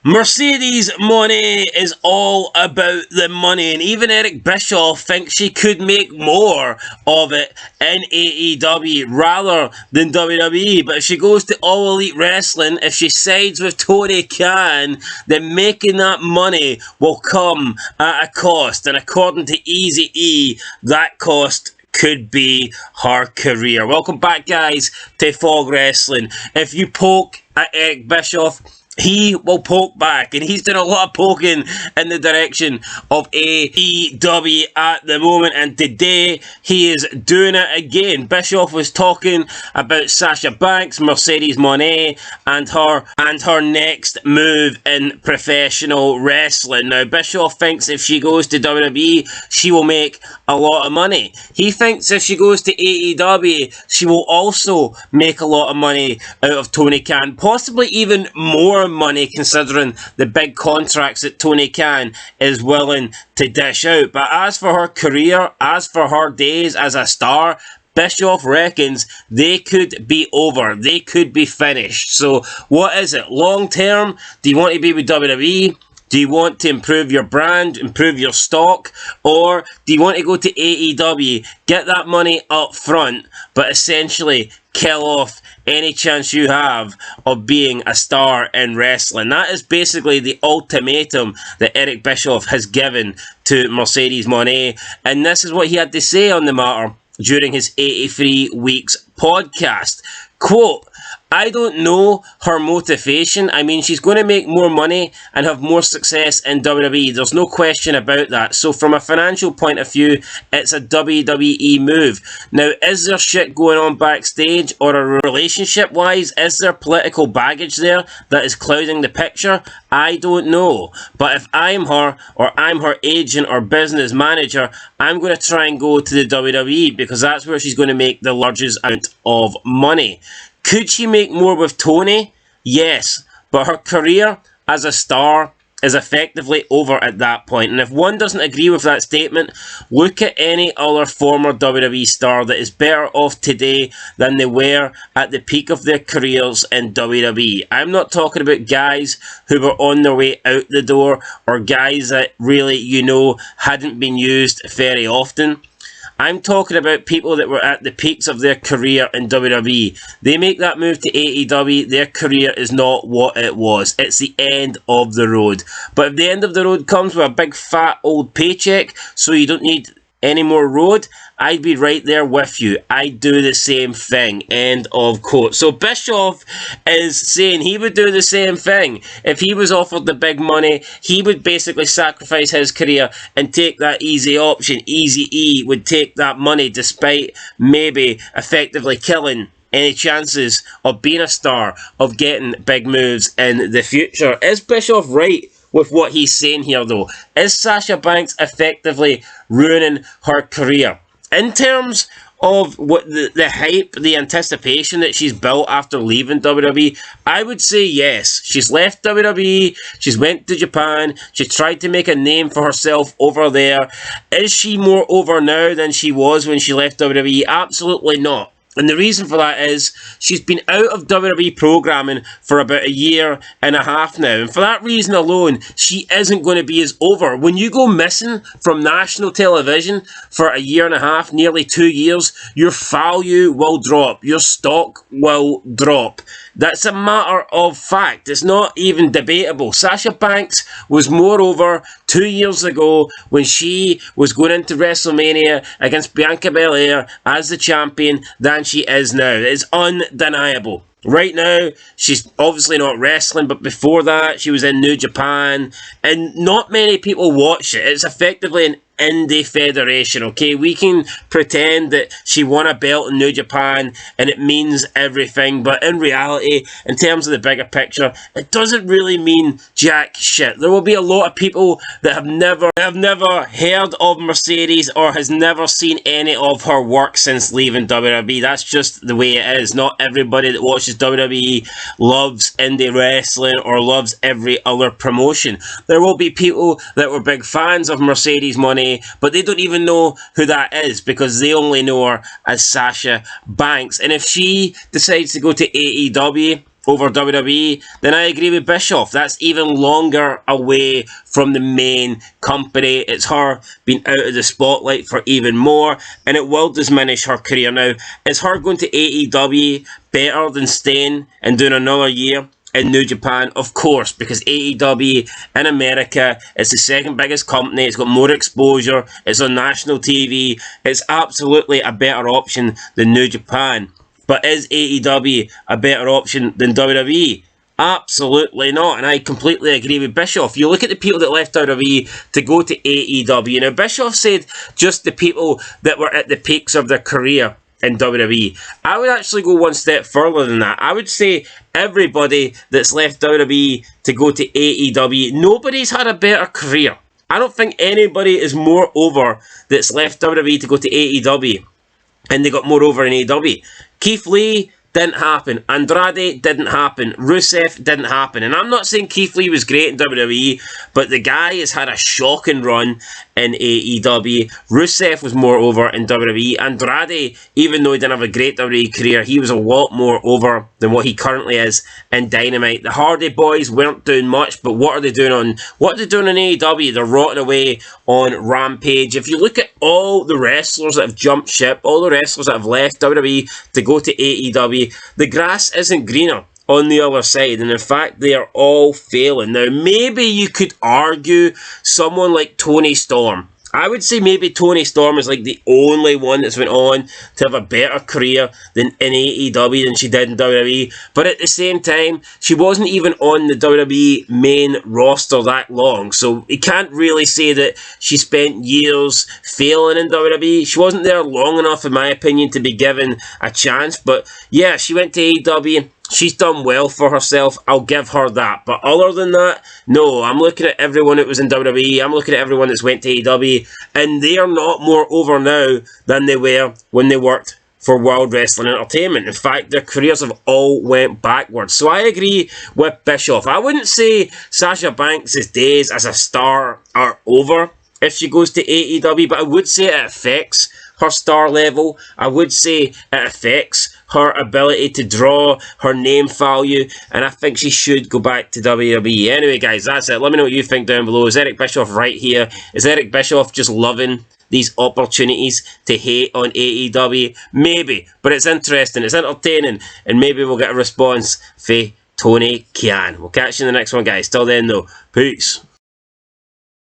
Mercedes Moné is all about the money, and even Eric Bischoff thinks she could make more of it in AEW rather than WWE. But if she goes to All Elite Wrestling, if she sides with Tony Khan, then making that money will come at a cost. And according to Eazy-E, that cost could be her career. Welcome back, guys, to Fog Wrestling. If you poke at Eric Bischoff, he will poke back, and he's doing a lot of poking in the direction of AEW at the moment, and today he is doing it again. Bischoff was talking about Sasha Banks, Mercedes Moné, and her next move in professional wrestling. Now, Bischoff thinks if she goes to WWE, she will make a lot of money. He thinks if she goes to AEW, she will also make a lot of money out of Tony Khan, possibly even more money considering the big contracts that Tony Khan is willing to dish out. But as for her career, as for her days as a star, Bischoff reckons they could be over. They could be finished. So what is it? Long term, do you want to be with WWE? Do you want to improve your brand, improve your stock? Or do you want to go to AEW, get that money up front, but essentially kill off any chance you have of being a star in wrestling? That is basically the ultimatum that Eric Bischoff has given to Mercedes Moné, and this is what he had to say on the matter during his 83 Weeks podcast. Quote, "I don't know her motivation. I mean, she's going to make more money and have more success in WWE. There's no question about that. So from a financial point of view, it's a WWE move. Now, is there shit going on backstage or a relationship-wise? Is there political baggage there that is clouding the picture? I don't know. But if I'm her or I'm her agent or business manager, I'm going to try and go to the WWE because that's where she's going to make the largest amount of money." Could she make more with Tony? Yes, but her career as a star is effectively over at that point. And if one doesn't agree with that statement, look at any other former WWE star that is better off today than they were at the peak of their careers in WWE. I'm not talking about guys who were on their way out the door or guys that really, hadn't been used very often. I'm talking about people that were at the peaks of their career in WWE. They make that move to AEW, their career is not what it was. It's the end of the road. But if the end of the road comes with a big fat old paycheck, so you don't need any more road, I'd be right there with you. I'd do the same thing. End of quote. So Bischoff is saying he would do the same thing. If he was offered the big money, he would basically sacrifice his career and take that easy option. Eazy-E would take that money despite maybe effectively killing any chances of being a star, of getting big moves in the future. Is Bischoff right with what he's saying here, though? Is Sasha Banks effectively ruining her career? In terms of what the hype, the anticipation that she's built after leaving WWE, I would say yes. She's left WWE, she's went to Japan, she tried to make a name for herself over there. Is she more over now than she was when she left WWE? Absolutely not. And the reason for that is she's been out of WWE programming for about a year and a half now. And for that reason alone, she isn't going to be as over. When you go missing from national television for a year and a half, nearly 2 years, your value will drop. Your stock will drop. That's a matter of fact. It's not even debatable. Sasha Banks was more over 2 years ago when she was going into WrestleMania against Bianca Belair as the champion than she is now. It's undeniable. Right now, she's obviously not wrestling, but before that, she was in New Japan, and not many people watch it. It's effectively an indie federation, okay? We can pretend that she won a belt in New Japan and it means everything, but in reality, in terms of the bigger picture, it doesn't really mean jack shit. There will be a lot of people that have never heard of Mercedes or has never seen any of her work since leaving WWE. That's just the way it is. Not everybody that watches WWE loves indie wrestling or loves every other promotion. There will be people that were big fans of Mercedes Moné but they don't even know who that is because they only know her as Sasha Banks. And if she decides to go to AEW, over WWE, then I agree with Bischoff. That's even longer away from the main company. It's her being out of the spotlight for even more, and it will diminish her career. Now, is her going to AEW better than staying and doing another year in New Japan? Of course, because AEW in America is the second biggest company. It's got more exposure. It's on national TV. It's absolutely a better option than New Japan. But is AEW a better option than WWE? Absolutely not, and I completely agree with Bischoff. You look at the people that left WWE to go to AEW. Now, Bischoff said just the people that were at the peaks of their career in WWE. I would actually go one step further than that. I would say everybody that's left WWE to go to AEW, nobody's had a better career. I don't think anybody is more over that's left WWE to go to AEW, and they got more over in AEW. Keith Lee didn't happen. Andrade didn't happen. Rusev didn't happen. And I'm not saying Keith Lee was great in WWE, but the guy has had a shocking run in AEW. Rusev was more over in WWE. Andrade, even though he didn't have a great WWE career, he was a lot more over than what he currently is in Dynamite. The Hardy Boys weren't doing much, but what are they doing on AEW? They're rotting away on Rampage. If you look at all the wrestlers that have jumped ship, all the wrestlers that have left WWE to go to AEW, the grass isn't greener on the other side, and in fact they are all failing. Now, maybe you could argue someone like Tony Storm. I would say maybe Tony Storm is like the only one that's went on to have a better career than in AEW than she did in WWE. But at the same time, she wasn't even on the WWE main roster that long. So you can't really say that she spent years failing in WWE. She wasn't there long enough, in my opinion, to be given a chance. But yeah, she went to AEW. She's done well for herself. I'll give her that. But other than that, no. I'm looking at everyone that was in WWE. I'm looking at everyone that's went to AEW. And they are not more over now than they were when they worked for World Wrestling Entertainment. In fact, their careers have all went backwards. So I agree with Bischoff. I wouldn't say Sasha Banks' days as a star are over if she goes to AEW. But I would say it affects her star level. I would say it affects her ability to draw, her name value, and I think she should go back to WWE. Anyway, guys, that's it. Let me know what you think down below. Is Eric Bischoff right here? Is Eric Bischoff just loving these opportunities to hate on AEW? Maybe, but it's interesting, it's entertaining, and maybe we'll get a response for Tony Khan. We'll catch you in the next one, guys. Till then, though, peace.